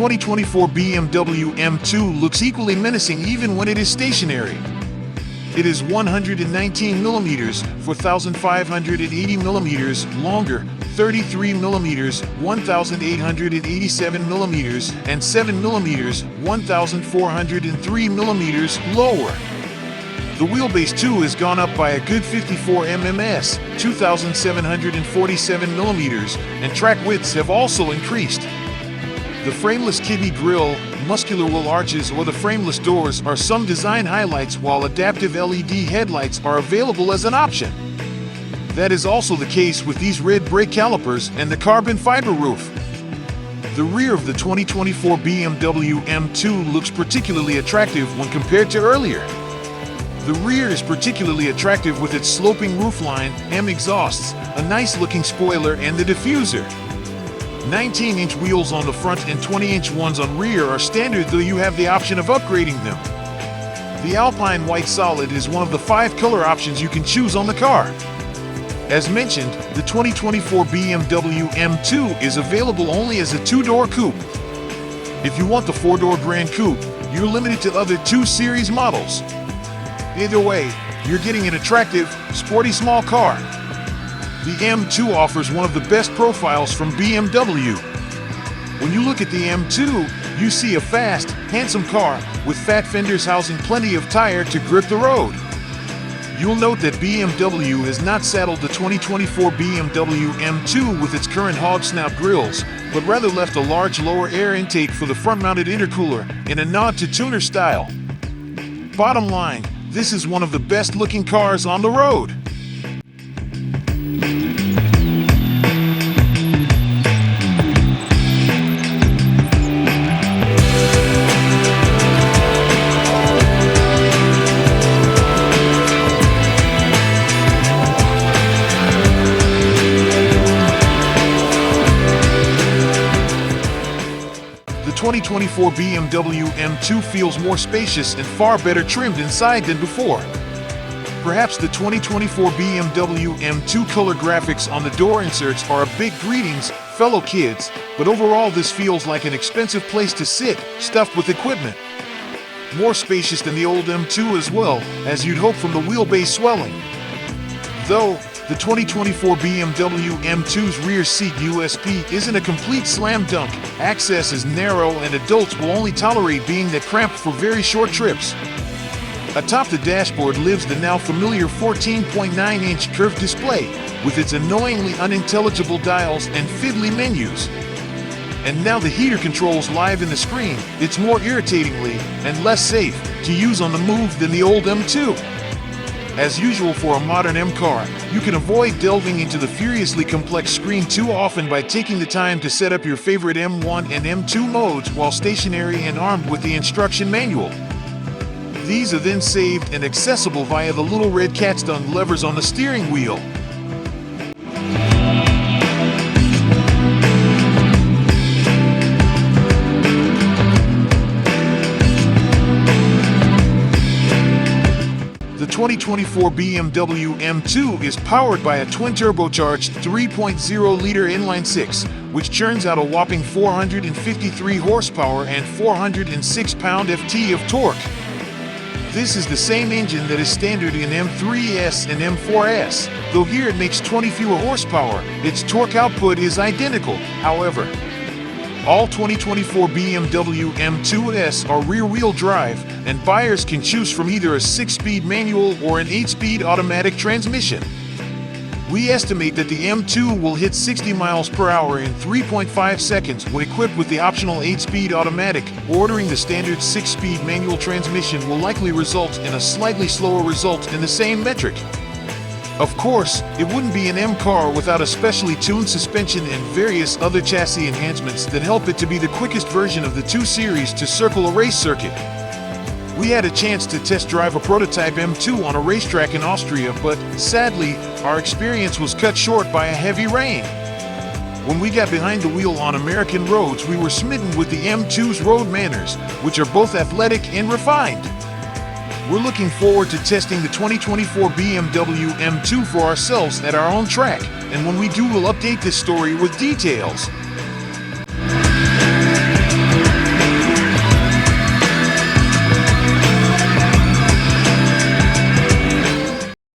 2024 BMW M2 looks equally menacing even when it is stationary. It is 119 millimeters, 4,580 millimeters longer, 33 millimeters, 1,887 millimeters, and 7 millimeters, 1,403 millimeters lower. The wheelbase too has gone up by a good 54 mm, 2,747 millimeters, and track widths have also increased. The frameless kidney grille, muscular wheel arches, or the frameless doors are some design highlights, while adaptive LED headlights are available as an option. That is also the case with these red brake calipers and the carbon fiber roof. The rear of the 2024 BMW M2 looks particularly attractive when compared to earlier. The rear is particularly attractive with its sloping roofline, M exhausts, a nice-looking spoiler, and the diffuser. 19-inch wheels on the front and 20-inch ones on rear are standard, though you have the option of upgrading them. The Alpine White Solid is one of the 5 color options you can choose on the car. As mentioned, the 2024 BMW M2 is available only as a 2-door coupe. If you want the 4-door Grand Coupe, you're limited to other 2 Series models. Either way, you're getting an attractive, sporty small car. The M2 offers one of the best profiles from BMW. When you look at the M2, you see a fast, handsome car with fat fenders housing plenty of tire to grip the road. You'll note that BMW has not saddled the 2024 BMW M2 with its current hog snout grills, but rather left a large lower air intake for the front-mounted intercooler in a nod to tuner style. Bottom line, this is one of the best-looking cars on the road. The 2024 BMW M2 feels more spacious and far better trimmed inside than before. Perhaps the 2024 BMW M2 color graphics on the door inserts are a big greetings, fellow kids, but overall this feels like an expensive place to sit, stuffed with equipment. More spacious than the old M2 as well, as you'd hope from the wheelbase swelling. Though, the 2024 BMW M2's rear seat USP isn't a complete slam dunk. Access is narrow and adults will only tolerate being that cramped for very short trips. Atop the dashboard lives the now familiar 14.9-inch curved display, with its annoyingly unintelligible dials and fiddly menus. And now the heater controls live in the screen. It's more irritatingly and less safe to use on the move than the old M2. As usual for a modern M car, you can avoid delving into the furiously complex screen too often by taking the time to set up your favorite M1 and M2 modes while stationary and armed with the instruction manual. These are then saved and accessible via the little red capstan levers on the steering wheel. The 2024 BMW M2 is powered by a twin-turbocharged 3.0-liter inline-six, which churns out a whopping 453 horsepower and 406 pound-ft of torque. This is the same engine that is standard in M3S and M4S, though here it makes 20 fewer horsepower. Its torque output is identical, however. All 2024 BMW M2s are rear-wheel drive, and buyers can choose from either a 6-speed manual or an 8-speed automatic transmission. We estimate that the M2 will hit 60 miles per hour in 3.5 seconds when equipped with the optional 8-speed automatic. Ordering the standard 6-speed manual transmission will likely result in a slightly slower result in the same metric. Of course, it wouldn't be an M car without a specially tuned suspension and various other chassis enhancements that help it to be the quickest version of the 2 Series to circle a race circuit. We had a chance to test drive a prototype M2 on a racetrack in Austria, but sadly, our experience was cut short by a heavy rain. When we got behind the wheel on American roads, we were smitten with the M2's road manners, which are both athletic and refined. We're looking forward to testing the 2024 BMW M2 for ourselves at our own track, and when we do, we'll update this story with details.